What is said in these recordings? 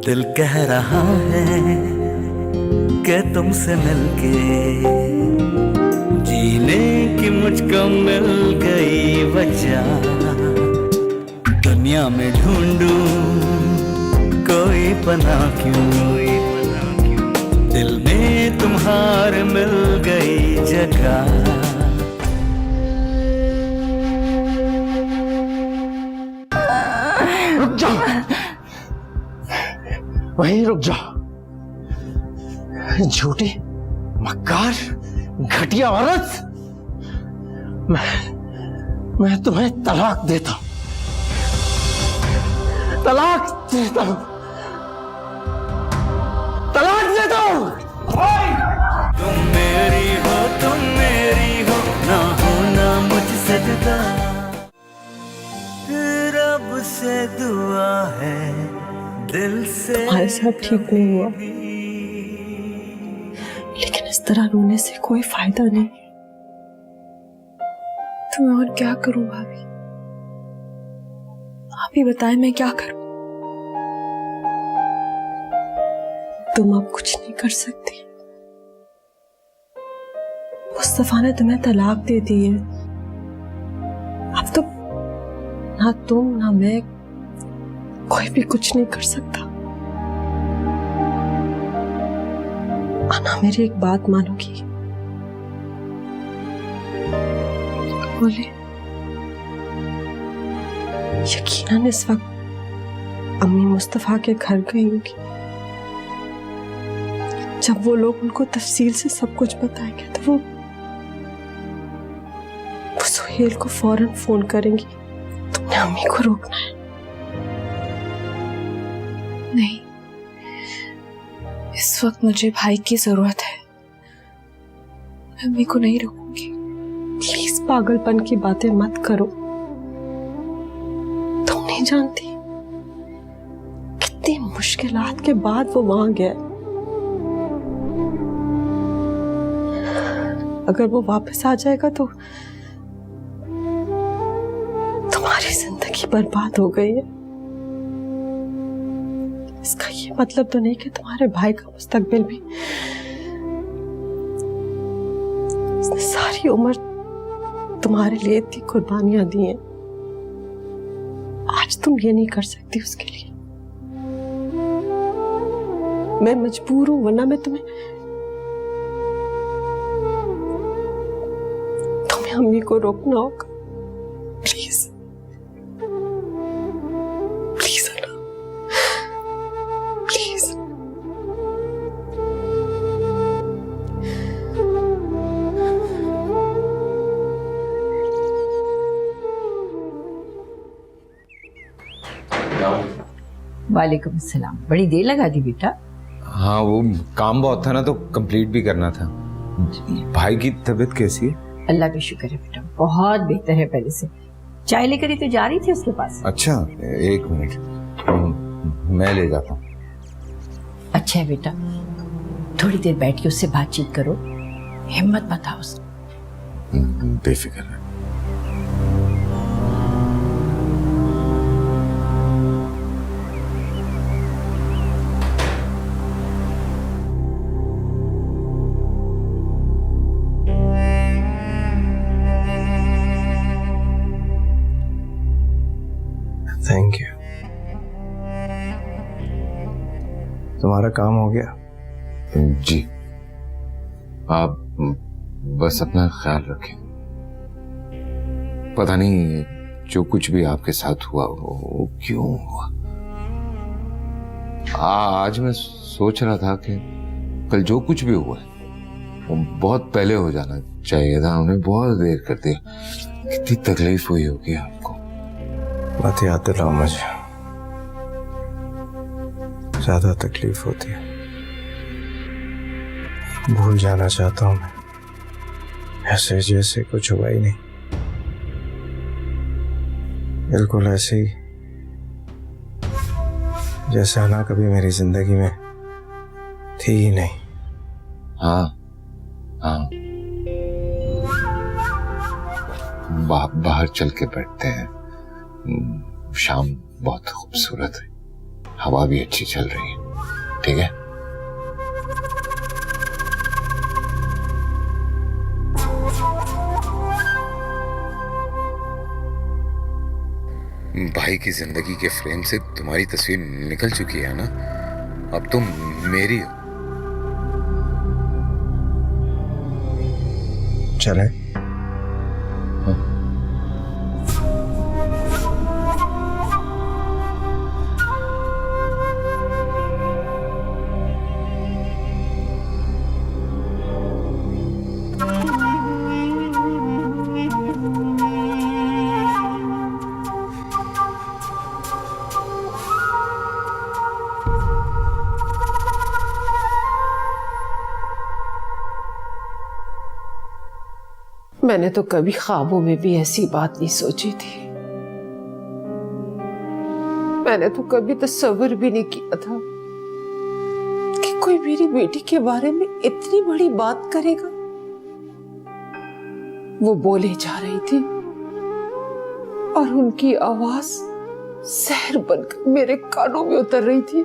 दिल कह रहा है कि तुमसे मिलके जीने की मुझको मिल गई वजह। दुनिया में ढूंढूं कोई पनाह क्यों, दिल में तुम्हारे मिल गई जगह। रुक जाओ, वहीं रुक जाओ। झूठी, मक्कार, घटिया औरत, मैं तुम्हें तलाक देता हूं, तलाक देता हूं, तलाक देता हूं। तुम मेरी हो ना होना मुझसे जुदा। रब से दुआ है दिल से। तुम्हारे साथ ठीक नहीं हुआ, लेकिन इस तरह रोने से कोई फायदा नहीं। तो मैं और क्या करूं भाभी? आप ही बताएं मैं क्या करूं? तुम अब कुछ नहीं कर सकती। मुस्तफा ने तुम्हें तलाक दे दी है। अब तो ना तुम ना मैं, कोई भी कुछ नहीं कर सकता। अन्ना, मेरी एक बात मानोगी? बोले, यकीनन इस वक्त अम्मी मुस्तफा के घर गई होगी। जब वो लोग उनको तफसील से सब कुछ बताएंगे तो वो सुहेल को फौरन फोन करेंगी। तुमने अम्मी को रोकना है। नहीं, इस वक्त मुझे भाई की जरूरत है। मैं अम्मी को नहीं रोकूंगी। प्लीज पागलपन की बातें मत करो। तुम नहीं जानती कितनी मुश्किलात के बाद वो वहां गया। अगर वो वापस आ जाएगा तो तुम्हारी जिंदगी बर्बाद हो गई है। इसका ये मतलब तो नहीं कि तुम्हारे भाई का मुस्तकबिल भी। उसने सारी उम्र तुम्हारे लिए इतनी कुर्बानियां दी हैं, आज तुम ये नहीं कर सकती उसके लिए। मैं मजबूर हूं, वरना मैं तुम्हें अम्मी को रोकना होगा। Please please Anna, please. वालेकुम सलाम। बड़ी देर लगा दी बेटा? हाँ, वो काम बहुत था ना, तो कंप्लीट भी करना था। भाई की तबीयत कैसी है? अल्लाह का शुक्र है बेटा, बहुत बेहतर है पहले से। चाय लेकर ही तो जा रही थी उसके पास। अच्छा, एक मिनट, मैं ले जाता हूँ। अच्छा है बेटा, थोड़ी देर बैठ के उससे बातचीत करो, हिम्मत मत आओ उससे। बेफिक्र है। Thank you. तुम्हारा काम हो गया? जी, आप बस अपना ख्याल रखें। पता नहीं जो कुछ भी आपके साथ हुआ वो क्यों हुआ। आज मैं सोच रहा था कि कल जो कुछ भी हुआ वो बहुत पहले हो जाना चाहिए था। हमने बहुत देर कर दिया। कितनी तकलीफ हुई होगी आपको। मत याद दिलाओ मुझे, ज्यादा तकलीफ होती है। भूल जाना चाहता हूं मैं, ऐसे जैसे कुछ हुआ ही नहीं। बिल्कुल ऐसे ही जैसे अन्ना कभी मेरी जिंदगी में थी ही नहीं। हाँ हाँ, बाहर चल के बैठते हैं। शाम बहुत खूबसूरत है। हवा भी अच्छी चल रही है, ठीक है? भाई की जिंदगी के फ्रेम से तुम्हारी तस्वीर निकल चुकी है ना, अब तुम मेरी हो। चले? मैंने तो कभी ख्वाबों में भी ऐसी बात नहीं सोची थी। मैंने तो कभी तसव्वुर भी नहीं किया था कि कोई मेरी बेटी के बारे में इतनी बड़ी बात करेगा। वो बोले जा रही थी और उनकी आवाज जहर बनकर मेरे कानों में उतर रही थी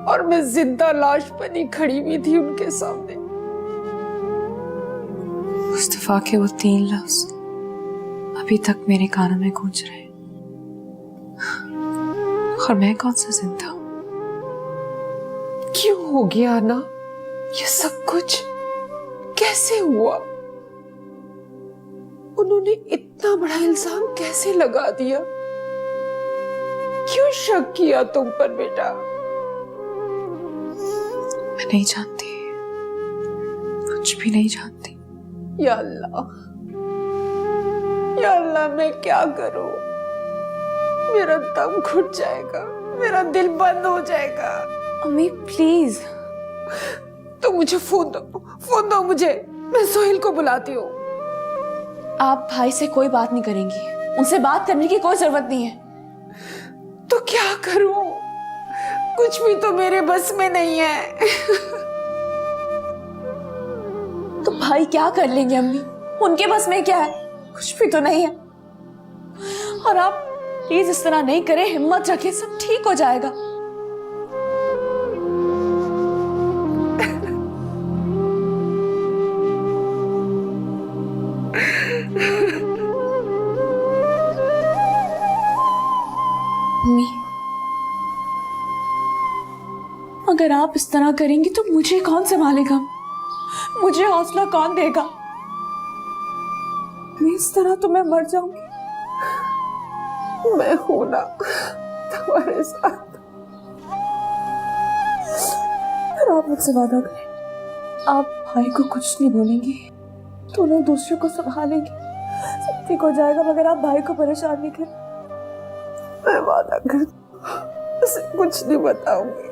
और मैं जिंदा लाश बनी खड़ी हुई थी उनके सामने। मुस्तफा के वो 3 लफ्ज अभी तक मेरे कानों में गूंज रहे, और मैं कौन सा जिंदा हूं? क्यों हो गया ना ये सब कुछ? कैसे हुआ? उन्होंने इतना बड़ा इल्जाम कैसे लगा दिया? क्यों शक किया तुम पर बेटा? मैं नहीं जानती, कुछ भी नहीं जानती। या अल्लाह, या अल्लाह, मैं क्या करूं? मेरा दम घुट जाएगा, मेरा दिल बंद हो जाएगा। अम्मी प्लीज। तो मुझे फोन दो मुझे, मैं सोहेल को बुलाती हूँ। आप भाई से कोई बात नहीं करेंगी, उनसे बात करने की कोई जरूरत नहीं है। तो क्या करूं? कुछ भी तो मेरे बस में नहीं है। तो भाई क्या कर लेंगे अम्मी? उनके बस में क्या है? कुछ भी तो नहीं है। और आप प्लीज इस तरह नहीं करें, हिम्मत रखें, सब ठीक हो जाएगा। अम्मी, अगर आप इस तरह करेंगी तो मुझे कौन संभालेगा? मुझे हौसला कौन देगा? इस तरह तो मैं मर जाऊंगी। मैं हूं ना तुम्हारे साथ। फिर आप मुझसे वादा करें, आप भाई को कुछ नहीं बोलेंगी, दोनों दूसरे को संभालेंगे, सब ठीक हो जाएगा, मगर आप भाई को परेशान नहीं करें। मैं वादा कर, उसे कुछ नहीं बताऊंगी।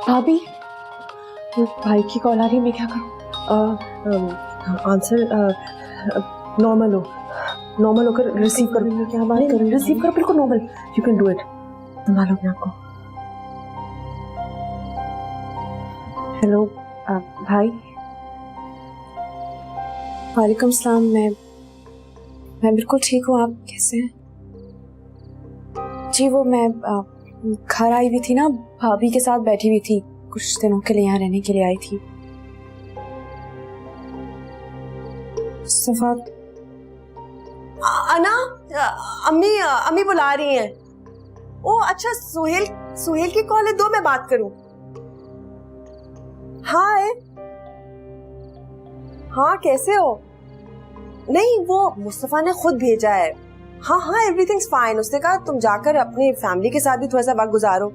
भाभी, भाई की कॉल आ रही है, मैं क्या करूं? आंसर नॉर्मल होकर रिसीव करो। मैं क्या बात करूं? रिसीव करो, बिल्कुल normal. You can do it. संभालो अपने आप को। हेलो भाई। वालेकुम सलाम। मैं बिल्कुल ठीक हूँ, आप कैसे हैं? जी वो मैं घर आई हुई थी ना, भाभी के साथ बैठी हुई थी, कुछ दिनों के लिए यहाँ रहने के लिए आई थी। सफात अना, अम्मी बुला रही हैं। ओ अच्छा, सुहेल की कॉल है, दो मैं बात करूं। हाय, हाँ कैसे हो? नहीं, वो मुस्तफा ने खुद भेजा है। हाँ एवरीथिंग्स फाइन। उसने कहा तुम जाकर अपनी फैमिली के साथ भी थोड़ा सा वक्त गुजारो।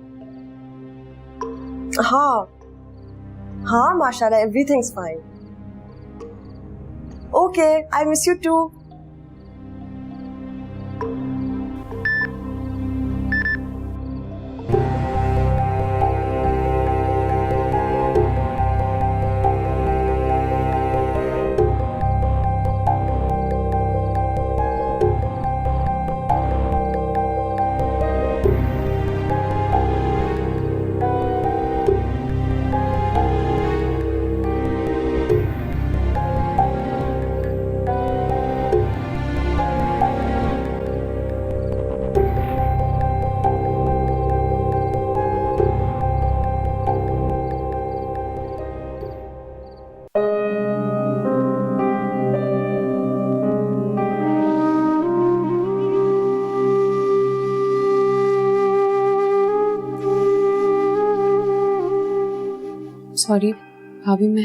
हाँ माशाल्लाह everything's fine. Okay, I miss you too. Sorry भाभी, मैं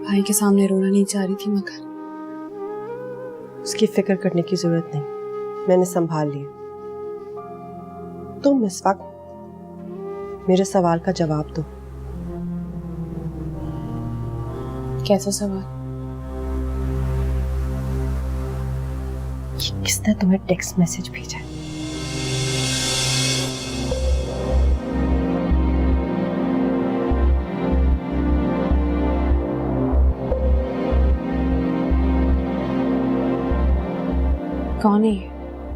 भाई के सामने रोना नहीं चाह रही थी, मगर उसकी फिक्र करने की जरूरत नहीं, मैंने संभाल लिया। तुम इस वक्त मेरे सवाल का जवाब दो। कैसा सवाल? किसने तुम्हें टेक्स्ट मैसेज भेजा है? कौन है ये?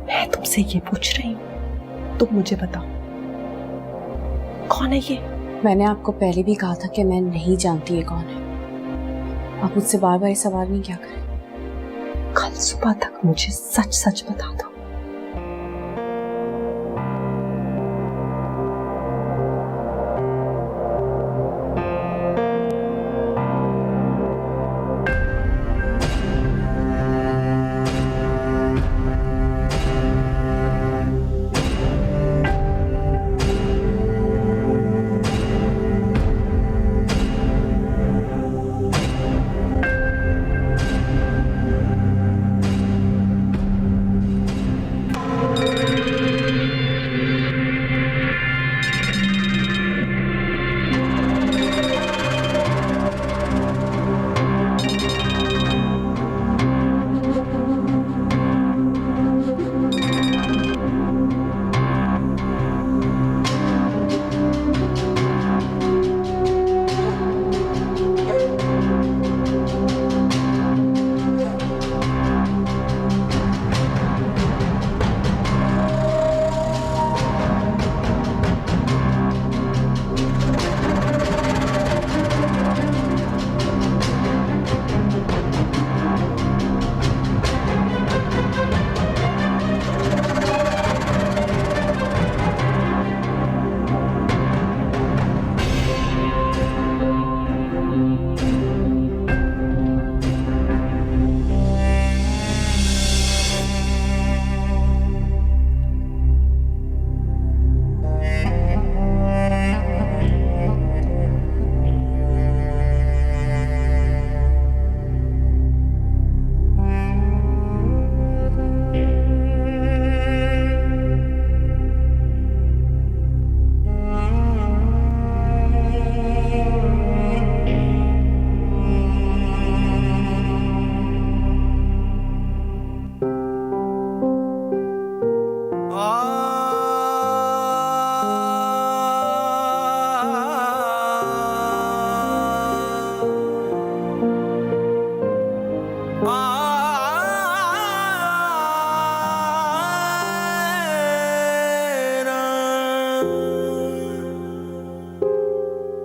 मैं तुमसे ये पूछ रही हूँ, तुम मुझे बताओ कौन है ये? मैंने आपको पहले भी कहा था कि मैं नहीं जानती ये कौन है। आप मुझसे बार बार ये सवाल नहीं क्या करें। कल सुबह तक मुझे सच सच बता दो।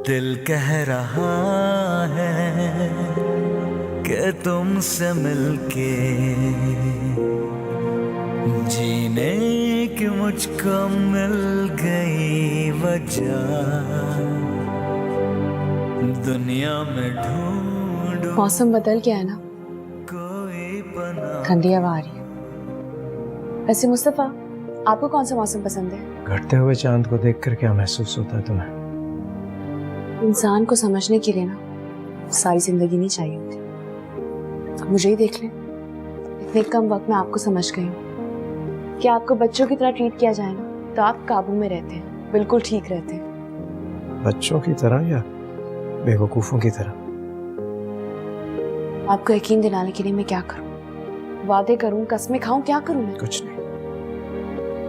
दिल कह रहा है कि तुमसे मिलके जीने की मुझको मिल गई वजह, दुनिया में ढूंढूं मौसम बदल गया है ना, कोई पना। ठंडी हवा आ रही है। वैसे मुस्तफा, आपको कौन सा मौसम पसंद है? घटते हुए चांद को देखकर क्या महसूस होता है तुम्हें? इंसान को समझने के लिए ना सारी जिंदगी नहीं चाहिए होती। अब मुझे ही देख लें, इतने कम वक्त में आपको समझ गई हूँ कि आपको बच्चों की तरह ट्रीट किया जाए ना तो आप काबू में रहते हैं, बिल्कुल ठीक रहते हैं। बच्चों की तरह या बेवकूफों की तरह? आपको यकीन दिलाने के लिए मैं क्या करूं? वादे करूं, कस्में खाऊं, क्या करूं मैं? कुछ नहीं,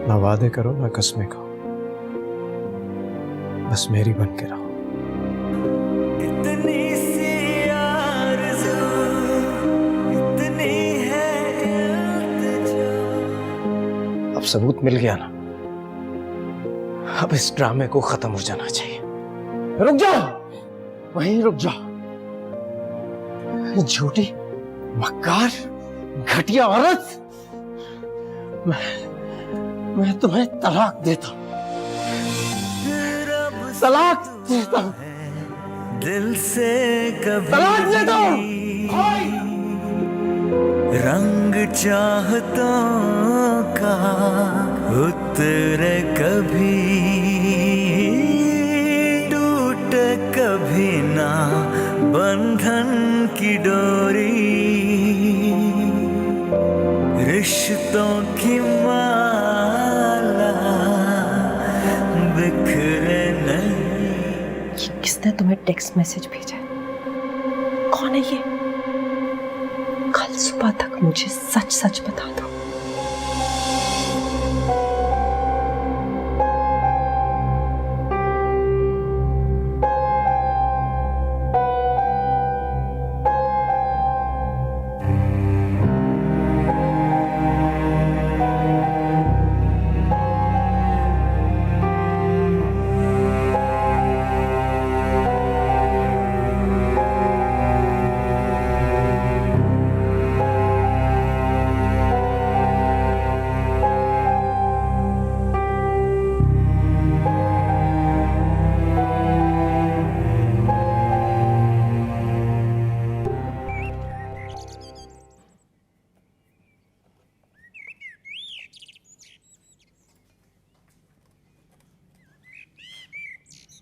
ना वादे करो ना कस्में खाओ, बस मेरी बन के रहो। इतनी सी आरज़ू, इतनी है इल्तिजा। अब सबूत मिल गया ना, अब इस ड्रामे को खत्म हो जाना चाहिए। रुक जाओ, वहीं रुक जाओ। झूठी, मक्कार, घटिया औरत, मैं तुम्हें तलाक देता हूं, तलाक देता हूं, दिल से कभी तलाक देता हूं। रंग चाहतों का उतरे कभी, टूटे कभी। कभी ना बंधन की डोरी, रिश्तों की माला बिखरे नहीं। किसने तुम्हें टेक्स्ट मैसेज भेजा है? कौन है ये? कल सुबह तक मुझे सच सच बता दो।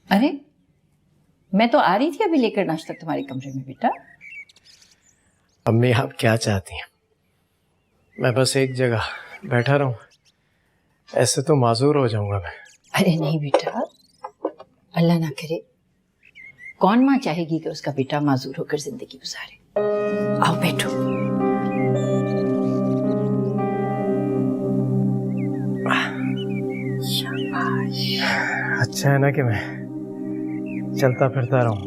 अरे मैं तो आ रही थी अभी लेकर नाश्ता तुम्हारे कमरे में बेटा। अम्मी आप क्या चाहती हैं? मैं बस एक जगह बैठा रहूं? ऐसे तो माजूर हो जाऊंगा मैं। अरे नहीं बेटा, अल्लाह ना करे। कौन माँ चाहेगी कि उसका बेटा माजूर होकर जिंदगी गुजारे। आओ बैठो। अच्छा है ना कि मैं चलता फिरता रहूं।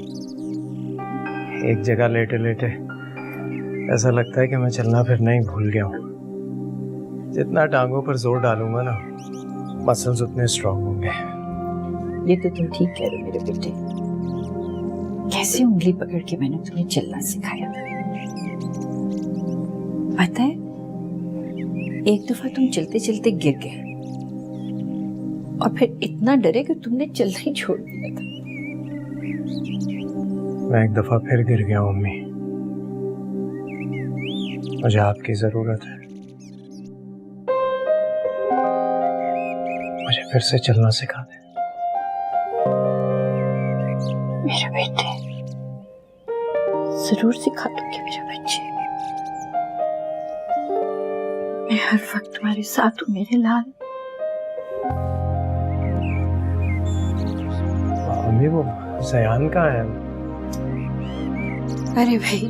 एक जगह लेटे लेटे ऐसा लगता है कि मैं चलना फिरना ही भूल गया हूँ। जितना टांगों पर जोर डालूंगा ना, मसल्स उतने स्ट्रांग होंगे। ये तो तुम ठीक कह रहे हो मेरे बेटे। कैसे उंगली पकड़ के मैंने तुम्हें चलना सिखाया था। पता है, एक दफा तुम चलते चलते गिर गए और फिर इतना डरे कि तुमने चलना ही छोड़ दिया था। मैं एक दफा फिर गिर गया हूं अम्मी। मुझे आपकी जरूरत है। मुझे फिर से चलना सिखा दे मेरे बेटे। जरूर सिखा दूंगी मेरे बच्चे। मैं हर वक्त तुम्हारे साथ हूँ मेरे लाल। अम्मी वो सयान कहाँ है? अरे भाई,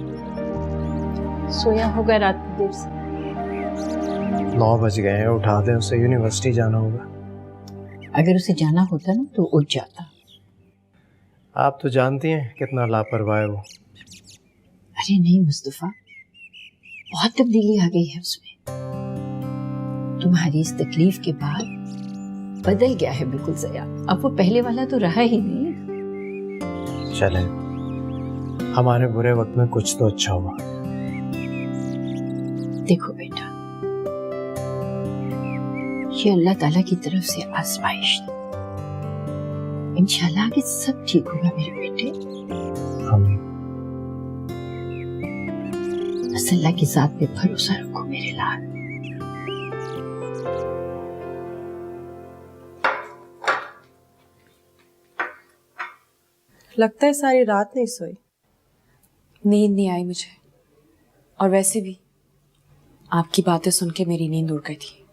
सोया होगा रात को देर से। 9 बज गए हैं, उठा दें, उसे यूनिवर्सिटी जाना होगा। अगर उसे जाना होता ना तो उठ जाता। आप तो जानती हैं कितना लापरवाह है वो। अरे नहीं मुस्तफा, बहुत तब्दीली आ गई है उसमें। तुम्हारी इस तकलीफ के बाद बदल गया है बिल्कुल ज़या। अब वो पहले वाला तो रहा ही नहीं। चले, हमारे बुरे वक्त में कुछ तो अच्छा हुआ। देखो बेटा, ये अल्लाह ताला की तरफ से आजमाइश है। इंशाल्लाह कि सब ठीक होगा मेरे बेटे। आमीन। बस अल्लाह की जात पे भरोसा रखो मेरे लाल। लगता है सारी रात नहीं सोई। नींद नहीं आई मुझे, और वैसे भी आपकी बातें सुन के मेरी नींद उड़ गई थी।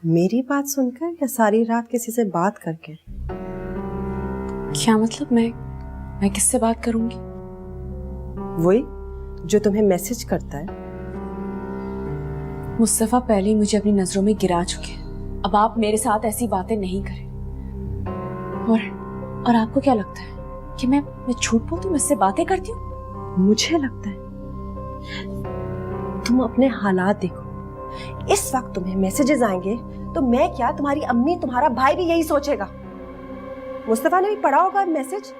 मेरी बात सुनकर या सारी रात किसी से बात करके? क्या मतलब? मैं किससे बात करूंगी? वही जो तुम्हें मैसेज करता है। मुस्तफा पहले ही मुझे अपनी नजरों में गिरा चुके हैं। अब आप मेरे साथ ऐसी बातें नहीं करें। और आपको क्या लगता है कि मैं झूठ बोलती हूँ, मुझसे बातें करती हूँ? मुझे लगता है तुम अपने हालात देखो। इस वक्त तुम्हें मैसेजेस आएंगे तो मैं क्या, तुम्हारी अम्मी, तुम्हारा भाई भी यही सोचेगा। मुस्तफा ने भी पढ़ा होगा मैसेज।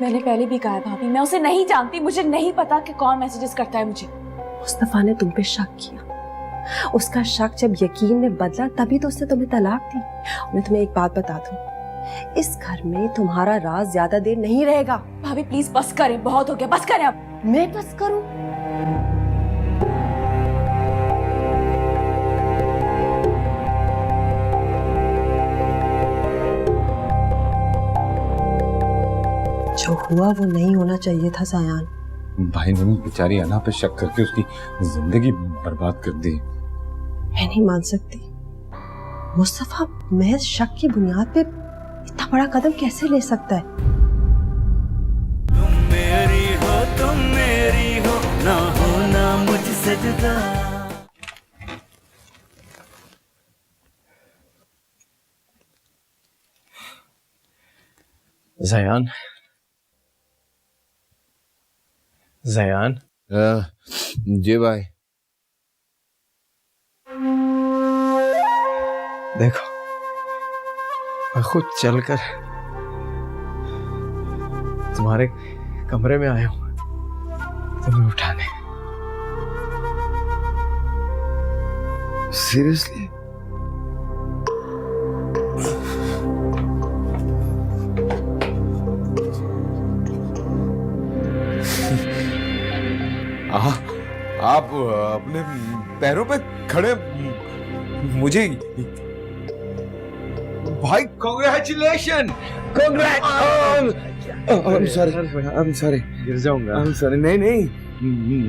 मैंने पहले भी कहा है भाभी, मैं उसे नहीं जानती। मुझे नहीं पता कि कौन मैसेजेस करता है मुझे। मुस्तफा ने तुम पे शक किया। उसका शक जब यकीन में बदला तभी तो उसने तुम्हें तलाक दी। मैं तुम्हें एक बात बता दूं, इस घर में तुम्हारा राज ज्यादा देर नहीं रहेगा। भाभी प्लीज बस करें, बहुत हो गया, बस करें अब। मैं बस करूं? जो हुआ वो नहीं होना चाहिए था जायान। भाई ने बेचारी अना पे शक करके उसकी जिंदगी बर्बाद कर दी। मैं नहीं मान सकती मुस्तफा महज शक की बुनियाद पे इतना बड़ा कदम कैसे ले सकता है। तुम मेरी हो ना होना मुझसे जुदा। जयान, जयान, जी भाई। देखो मैं खुद चलकर तुम्हारे कमरे में आया हूं तुम्हें उठाने। सीरियसली? आप अपने पैरों पे खड़े मुझे भाई कांग्रेचुलेशन। I'm sorry गिर जाऊंगा। I'm sorry। नहीं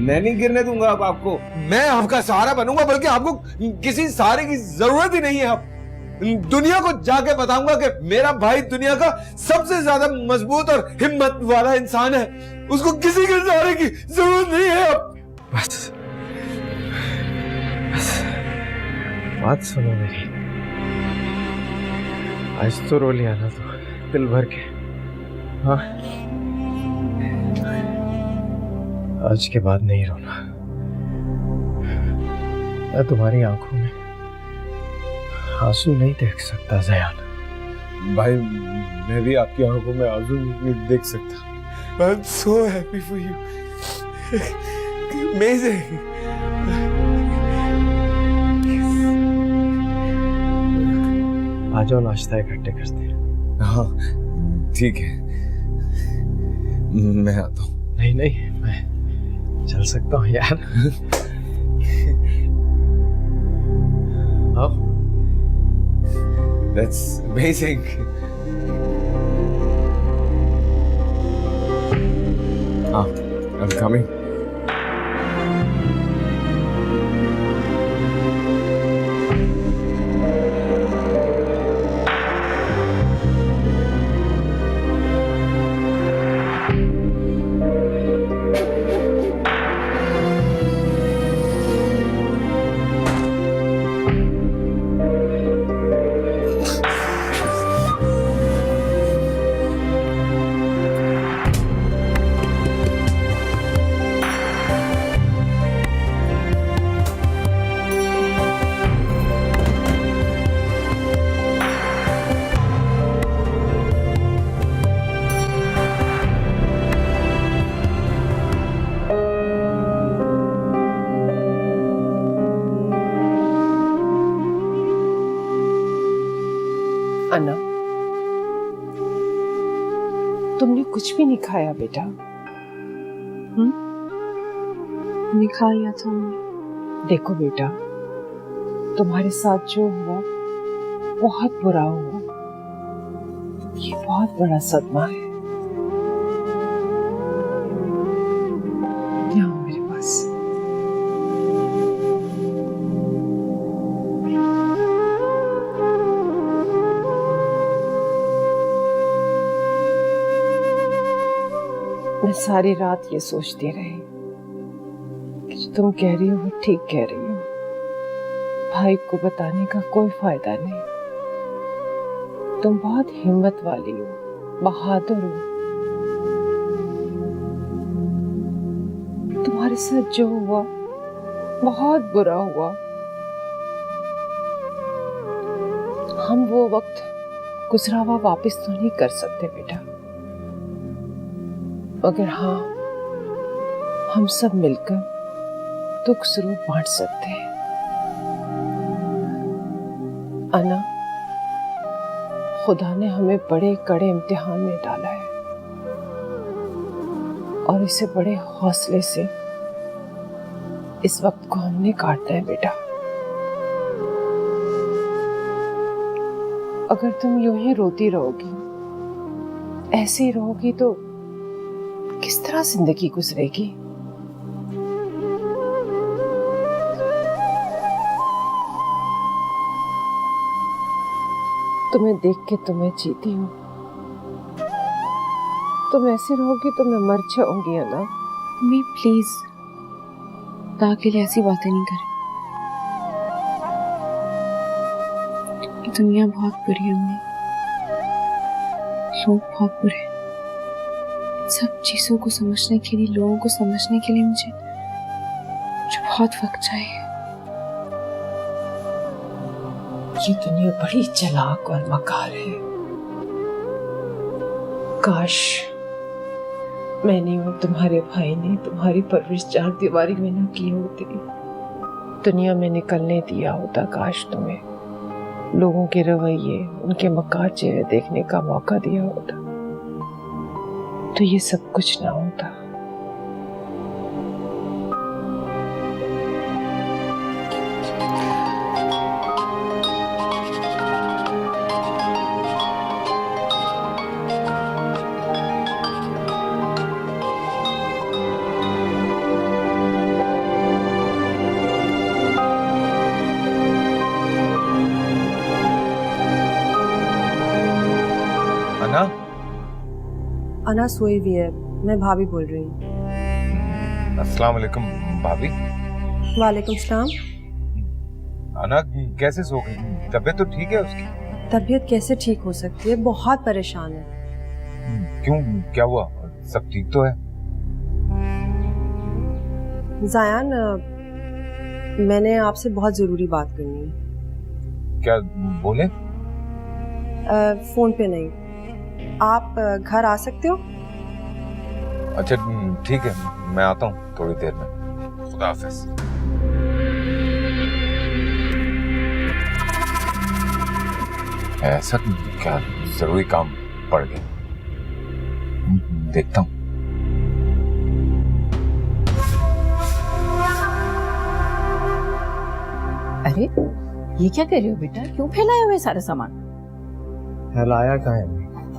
मैं नहीं गिरने दूंगा अब आपको। मैं आपका सहारा बनूंगा, बल्कि आपको किसी सहारे की जरूरत ही नहीं है। अब दुनिया को जाके बताऊंगा कि मेरा भाई दुनिया का सबसे ज्यादा मजबूत और हिम्मत वाला इंसान है। उसको किसी के सहारे की जरूरत नहीं है अब। बस बात सुनो मेरी, आज तो रो लिया ना तो दिल भर के। हाँ, आज के बाद नहीं रोना। मैं तुम्हारी आंखों में आंसू नहीं देख सकता जयान। भाई मैं भी आपकी आंखों में आंसू नहीं देख सकता। I'm so happy for you। Amazing। आ जाओ नाश्ता इकट्ठे करते हैं। हाँ ठीक है, मैं आता हूँ। नहीं मैं चल सकता हूँ यार। आओ। That's amazing। I'm coming। अन्ना, तुमने कुछ भी नहीं खाया बेटा? नहीं खा लिया था मम्मी। देखो बेटा, तुम्हारे साथ जो हुआ बहुत बुरा हुआ। ये बहुत बड़ा सदमा है। यहाँ आओ मेरे पास। मैं सारी रात ये सोचती रही कि जो तुम कह रही हो वो ठीक कह रही हो। भाई को बताने का कोई फायदा नहीं। तुम बहुत हिम्मत वाली हो, बहादुर हो। तुम्हारे साथ जो हुआ बहुत बुरा हुआ। हम वो वक्त गुजरा हुआ वापस तो नहीं कर सकते बेटा, मगर हाँ, हम सब मिलकर दुख जरूर बांट सकते हैं। अन्ना, खुदा ने हमें बड़े कड़े इम्तिहान में डाला है और इसे बड़े हौसले से इस वक्त को हमने काटना है बेटा। अगर तुम यूं ही रोती रहोगी, ऐसे ही रहोगी, तो किस तरह जिंदगी गुजरेगी? तुम्हें देख के तो मैं जीती हूँ। तुम ऐसे रहोगी तो मैं मर जाऊंगी अना। मी प्लीज खुदा के लिए ऐसी बातें नहीं करें। ये दुनिया बहुत बुरी है अम्मी, लोग बहुत बुरे हैं। इन सब चीजों को समझने के लिए, लोगों को समझने के लिए मुझे बहुत वक्त चाहिए। ये दुनिया बड़ी चालाक और मकार है। काश मैंने और तुम्हारे भाई ने तुम्हारी परवरिश चार दीवारी में न की होती, दुनिया में निकलने दिया होता। काश तुम्हें लोगों के रवैये, उनके मकार चेहरे देखने का मौका दिया होता, तो ये सब कुछ ना होता। अना, अना सोई हुई है, मैं भाभी बोल रही हूँ। अस्सलाम वालेकुम भाभी। वालेकुम सलाम। अना कैसे सो गई? तबीयत तो ठीक है उसकी? तबीयत कैसे ठीक हो सकती है, बहुत परेशान है। क्यों, क्या हुआ? सब ठीक तो है? जायान, मैंने आपसे बहुत जरूरी बात करनी है। क्या बोले? फोन पे नहीं, आप घर आ सकते हो? अच्छा ठीक है, मैं आता हूँ थोड़ी देर में। खुदा हाफिज। ऐसा क्या जरूरी काम पड़ गया? देखता हूँ। अरे ये क्या कर रहे हो बेटा? क्यों फैलाए हुए सारा सामान? हिलाया कहाँ है,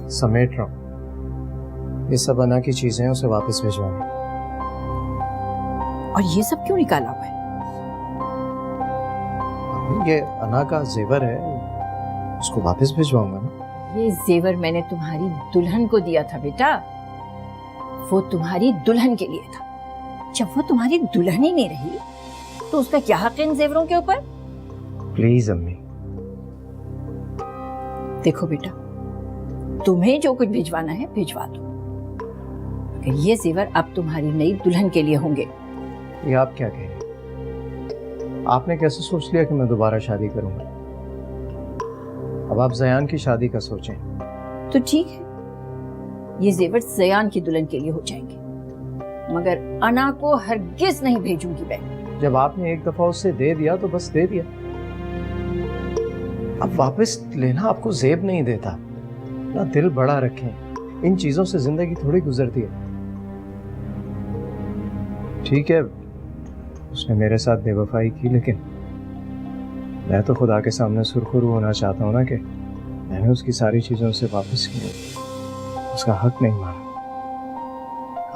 समेट रहा हूँ। ये सब अना की चीजें हैं, उसे वापस भिजवाना। और ये सब क्यों निकाला हुआ है? ये अना का जेवर है, उसको वापस भिजवाऊंगा ना। ये जेवर मैंने तुम्हारी दुल्हन को दिया था बेटा, वो तुम्हारी दुल्हन के लिए था। जब वो तुम्हारी दुल्हन ही नहीं रही तो उसका क्या हक है इन जेवरों के ऊपर? प्लीज अम्मी। देखो बेटा, तुम्हें जो कुछ भिजवाना है भिजवा दो, मगर ये जेवर अब तुम्हारी नई दुल्हन के लिए होंगे। ये आप क्या कह रहे हैं? आपने कैसे सोच लिया कि मैं दोबारा शादी करूंगा? अब आप जयान की शादी का सोचें। तो ठीक है, ये जेवर जयान की दुल्हन के लिए हो जाएंगे, मगर अना को हरगिज नहीं भेजूंगी मैं। जब आपने एक दफा उससे दे दिया तो बस दे दिया। अब वापस लेना आपको जेब नहीं देता ना। दिल बड़ा रखें, इन चीजों से जिंदगी थोड़ी गुजरती है। ठीक है, उसने मेरे साथ बेवफाई की, लेकिन मैं तो खुदा के सामने सुरखरू होना चाहता हूँ ना कि मैंने उसकी सारी चीजों से वापस की, उसका हक नहीं माना।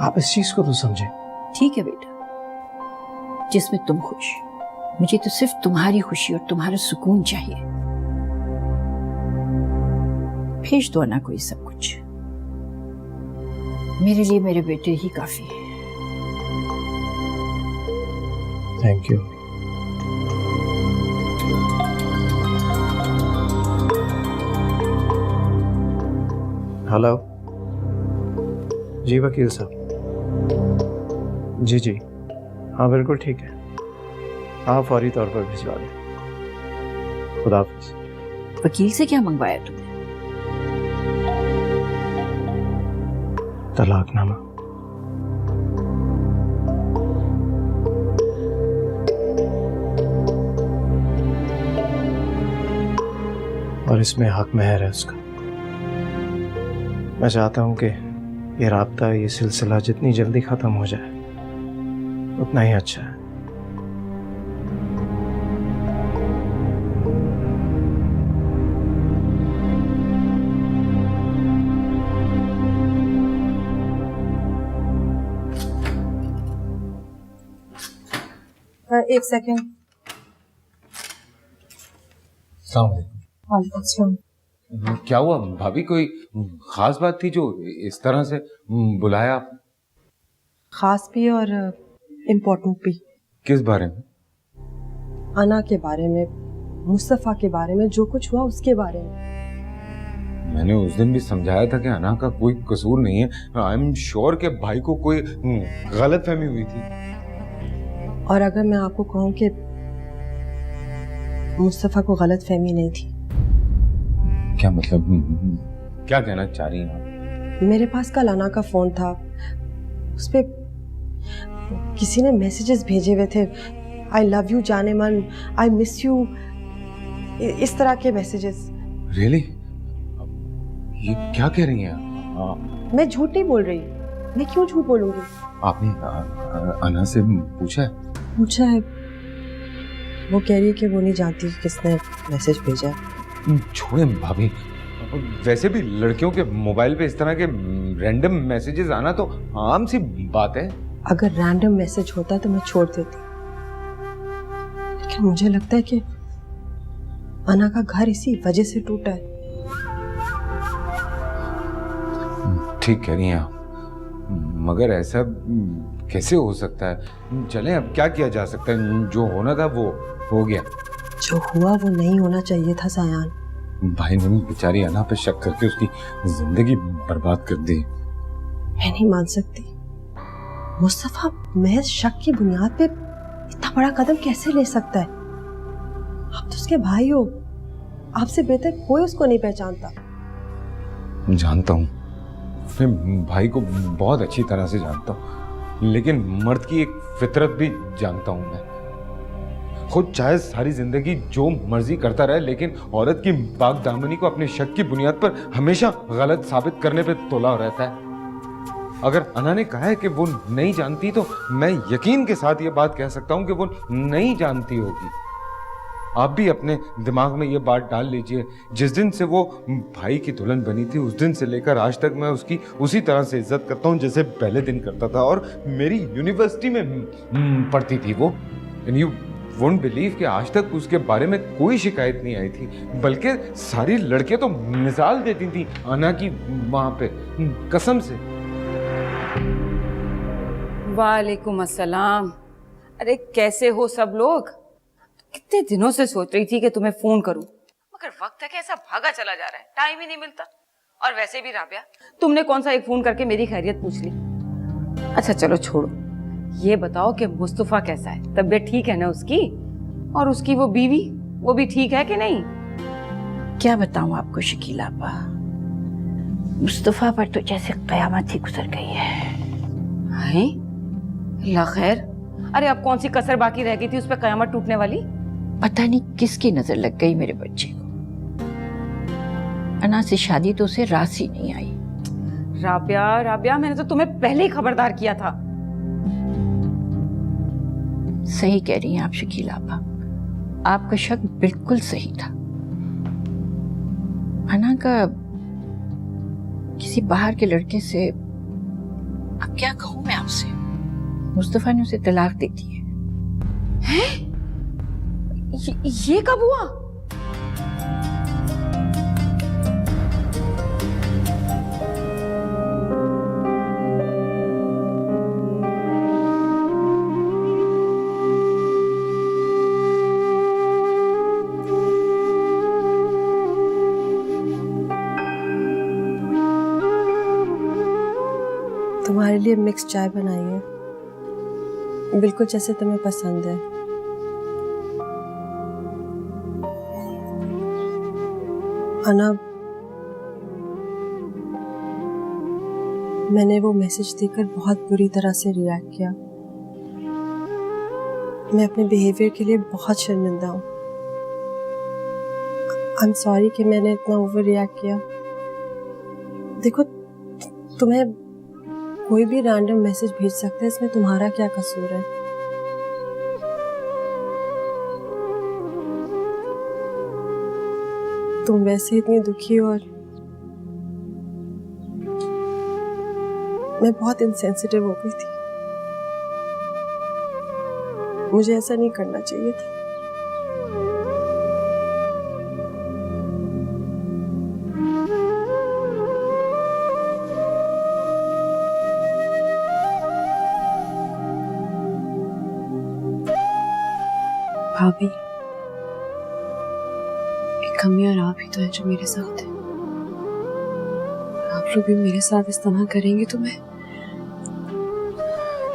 आप इस चीज को तो समझे। ठीक है बेटा, जिसमें तुम खुश, मुझे तो सिर्फ तुम्हारी खुशी और तुम्हारा सुकून चाहिए। भेज दो ना कोई सब कुछ, मेरे लिए मेरे बेटे ही काफी है। Thank you. हेलो जी वकील साहब। जी जी हाँ बिल्कुल ठीक है। हाँ फौरी तौर पर भिजवा दें। खुदा हाफिज। वकील से क्या मंगवाया तुमने? तलाकनामा। और इसमें हक महर है उसका। मैं चाहता हूं कि ये राब्ता, ये सिलसिला जितनी जल्दी खत्म हो जाए उतना ही अच्छा है। एक सेकेंड। क्या हुआ भाभी, कोई खास बात थी जो इस तरह से बुलाया आप? खास भी और इम्पोर्टेंट भी। किस बारे में? अना के बारे में, मुस्तफा के बारे में, जो कुछ हुआ उसके बारे में। मैंने उस दिन भी समझाया था कि अना का कोई कसूर नहीं है। आई एम श्योर कि भाई को कोई गलतफहमी हुई थी। और अगर मैं आपको कहूँ कि मुस्तफा को गलतफहमी नहीं थी। क्या मतलब, क्या कहना चाह रही हैं आप? मेरे पास कल अना का फोन था, उस पे किसी ने मैसेजेस भेजे हुए थे, आई लव यू जाने मन, आई मिस यू, इस तरह के मैसेजेस। रियली? ये क्या कह रही हैं आप? मैं झूठ नहीं बोल रही, मैं क्यों झूठ बोलूंगी? आपने अना से पूछा है? पूछा है, वो कह रही है कि वो नहीं जानती कि किसने मैसेज भेजा है। छोड़े भाभी, वैसे भी लड़कियों के मोबाइल पे इस तरह के रैंडम मैसेजेस आना तो आम सी बात है। अगर रैंडम मैसेज होता तो मैं छोड़ देती, लेकिन मुझे लगता है कि अना का घर इसी वजह से टूटा है। ठीक कह रही हैं आप, मगर ऐसा कैसे हो सकता है? चलें, अब क्या किया जा सकता है? जो होना था वो हो गया। जो हुआ वो नहीं होना चाहिए था सायान। भाई ने बेचारी अना पे शक करके उसकी जिंदगी बर्बाद कर दी। मैं नहीं मान सकती, मुस्तफा महज शक की बुनियाद पे इतना बड़ा कदम कैसे ले सकता है? आप तो उसके भाई हो, आपसे बेहतर कोई उसको नहीं पहचानता। जानता हूँ, अपने भाई को बहुत अच्छी तरह से जानता हूँ, लेकिन मर्द की एक फितरत भी जानता हूँ मैं। खुद चाहे सारी जिंदगी जो मर्जी करता रहे, लेकिन औरत की पाक दामनी को अपने शक की बुनियाद पर हमेशा गलत साबित करने पे तोला रहता है। अगर अना ने कहा है कि वो नहीं जानती, तो मैं यकीन के साथ ये बात कह सकता हूँ कि वो नहीं जानती होगी। आप भी अपने दिमाग में ये बात डाल लीजिए, जिस दिन से वो भाई की दुल्हन बनी थी, उस दिन से लेकर आज तक मैं उसकी उसी तरह से इज्जत करता हूँ जैसे पहले दिन करता था। और मेरी यूनिवर्सिटी में पढ़ती थी वो। एंड यू वोंट बिलीव कि आज तक उसके बारे में कोई शिकायत नहीं आई थी, बल्कि सारी लड़के तो मिसाल देती थी अना की वहां पे, कसम से। वालेकुम अस्सलाम। अरे कैसे हो सब लोग? कितने दिनों से सोच रही थी कि तुम्हें फोन करूं, मगर वक्त है कि ऐसा भागा चला जा रहा है, टाइम ही नहीं मिलता। और वैसे भी राबिया, तुमने कौन सा एक फोन करके मेरी खैरियत पूछ ली? अच्छा चलो छोड़ो, ये बताओ कि मुस्तफा कैसा है, तबीयत ठीक है ना उसकी? और उसकी वो बीवी, वो भी ठीक है कि नहीं? क्या बताऊं आपको शकीला आपा, मुस्तफा पर तो जैसे कयामत ही गुजर गई है। हैं? अल्लाह खैर। अरे अब कौन सी कसर बाकी रह गई थी उस पर कयामत टूटने वाली? पता नहीं किसकी नजर लग गई मेरे बच्चे को। अना से शादी तो उसे रास ही नहीं आई। राबिया राबिया, मैंने तो तुम्हें पहले ही खबरदार किया था। सही कह रही हैं आप शकीला आपा, आपका शक बिल्कुल सही था। अना का किसी बाहर के लड़के से, अब क्या कहूं मैं आपसे, मुस्तफा ने उसे तलाक दे दी है। हैं? ये कब हुआ? तुम्हारे लिए मिक्स चाय बनाई है, बिल्कुल जैसे तुम्हें पसंद है। अना, मैंने वो मैसेज देखकर बहुत बुरी तरह से रिएक्ट किया। मैं अपने बिहेवियर के लिए बहुत शर्मिंदा हूँ। आई एम सॉरी कि मैंने इतना ओवर रिएक्ट किया। देखो, तुम्हें कोई भी रैंडम मैसेज भेज सकता है, इसमें तुम्हारा क्या कसूर है? तुम वैसे इतनी दुखी हो और मैं बहुत इनसेंसिटिव हो गई थी। मुझे ऐसा नहीं करना चाहिए था। भाभी, एक अम्मी और आप ही तो है जो मेरे साथ है। आप लोग भी मेरे साथ इस तरह करेंगे तो मैं,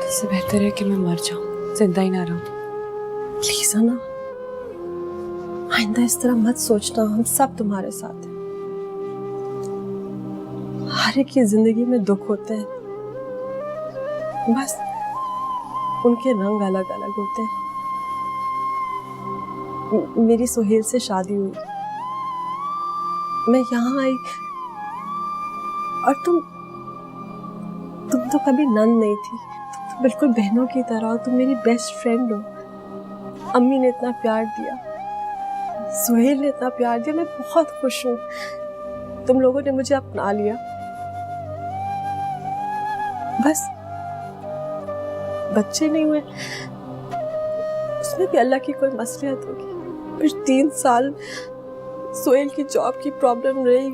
इससे बेहतर है कि मैं मर जाऊं, जिंदा ही ना रहूं। प्लीज अना, आइंदा इस तरह मत सोचना, हम सब तुम्हारे साथ हैं। हर एक की जिंदगी में दुख होते हैं, बस उनके रंग अलग अलग होते हैं। मेरी सुहेल से शादी हुई, मैं यहाँ आई और तुम तो कभी नंद नहीं थी, तुम तो बिल्कुल बहनों की तरह हो, तुम मेरी बेस्ट फ्रेंड हो। अम्मी ने इतना प्यार दिया, सुहेल ने इतना प्यार दिया, मैं बहुत खुश हूँ। तुम लोगों ने मुझे अपना लिया। बस बच्चे नहीं हुए, उसमें भी अल्लाह की कोई मसलियत होगी। फिर 3 साल सुहेल की जॉब की प्रॉब्लम रही,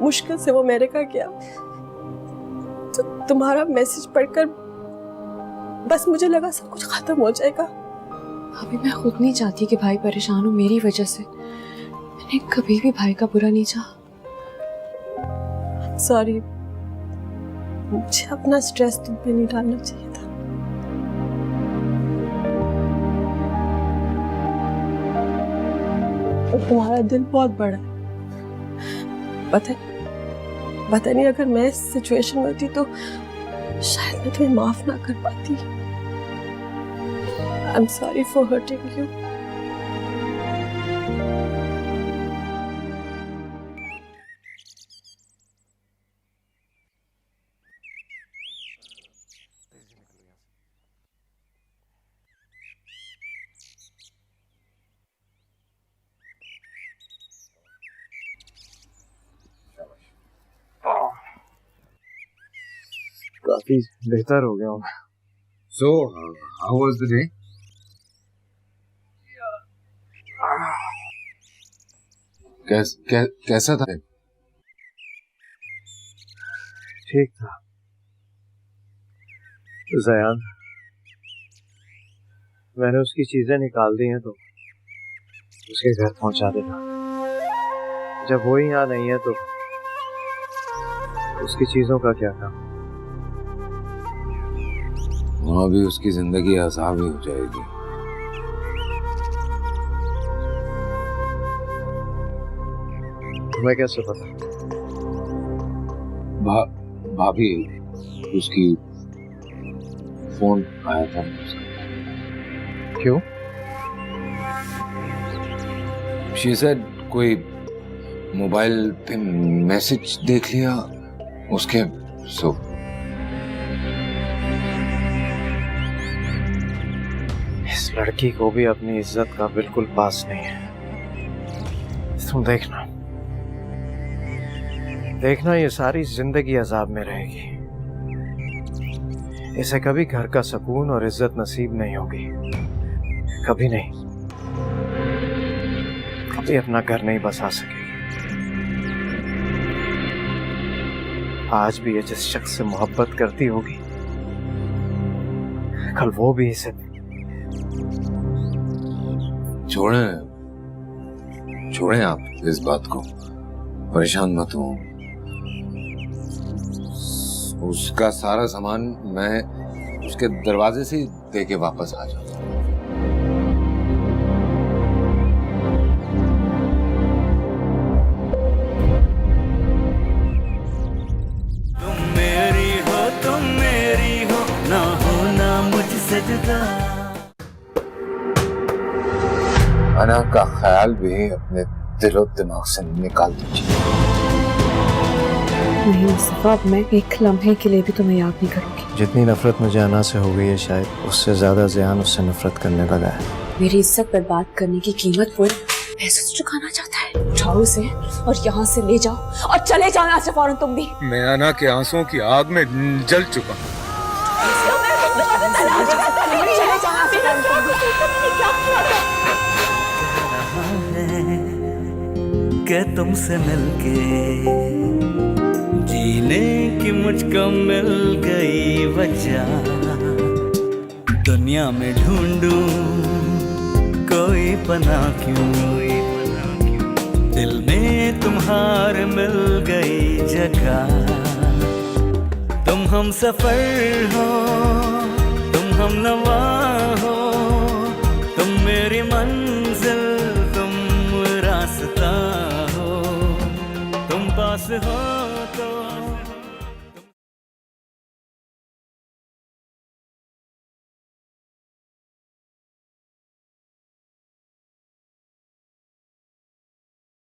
मुश्किल से वो अमेरिका गया। तो तुम्हारा मैसेज पढ़कर बस मुझे लगा सब कुछ खत्म हो जाएगा। अभी मैं खुद नहीं चाहती कि भाई परेशान हो मेरी वजह से। मैंने कभी भी भाई का बुरा नहीं चाहा। सॉरी, मुझे अपना स्ट्रेस तुम पे नहीं डालना चाहिए था। और तुम्हारा दिल बहुत बड़ा है, पता नहीं अगर मैं इस सिचुएशन में होती तो शायद मैं तुम्हें माफ ना कर पाती। I'm sorry for hurting you. काफी बेहतर हो गया हूँ। So, how was the day? कैसा था? ठीक था। ज़यान, मैंने उसकी चीजें निकाल दी हैं तो उसके घर पहुंचा देना। जब वो ही यहाँ नहीं है तो उसकी चीजों का क्या काम? वहाँ भी उसकी जिंदगी आसान ही हो जाएगी। तुम्हें कैसे पता? भाभी, उसकी फोन आया था उसका। क्यों? She said कोई मोबाइल पे मैसेज देख लिया उसके। सो इस लड़की को भी अपनी इज्जत का बिल्कुल पास नहीं है। तुम देखना ये सारी जिंदगी अजाब में रहेगी। इसे कभी घर का सुकून और इज्जत नसीब नहीं होगी, कभी नहीं, कभी अपना घर नहीं बसा सकेगी। आज भी ये जिस शख्स से मोहब्बत करती होगी, कल वो भी इसे। छोड़ें आप इस बात को, परेशान मत हो। उसका सारा सामान मैं उसके दरवाजे से दे के वापस आ जाऊंगा। तुम मेरी हो ना होना मुझसे जुदा। अना का ख्याल भी अपने दिलो दिमाग से निकाल दीजिए। नहीं मुस्तफा, अब मैं एक लम्हे के लिए भी तुम्हें याद नहीं करूंगी। जितनी नफरत मुझे अना से हो गई है, शायद उससे ज्यादा ज़यान उससे नफरत करने लगा है। मेरी इज्जत बर्बाद करने की कीमत वो पैसे से चुकाना चाहता है। उठाओ उसे और यहाँ से ले जाओ और चले जाओ यहाँ से फौरन। तुम भी। मैं अना के आंसुओं की आग में जल चुका। चले जाओ यहाँ से। जान तुमको सोचा मैंने क्या किया था। रहा है कि तुमसे मिलके जीने की मुझको मिल गई वजह। दुनिया में ढूंढूं कोई पनाह क्यों, दिल में तुम्हारे मिल गई जगह। तुम हम सफर हो, तुम हम नवा हो, तुम मेरी मंजिल, तुम रास्ता हो, तुम पास हो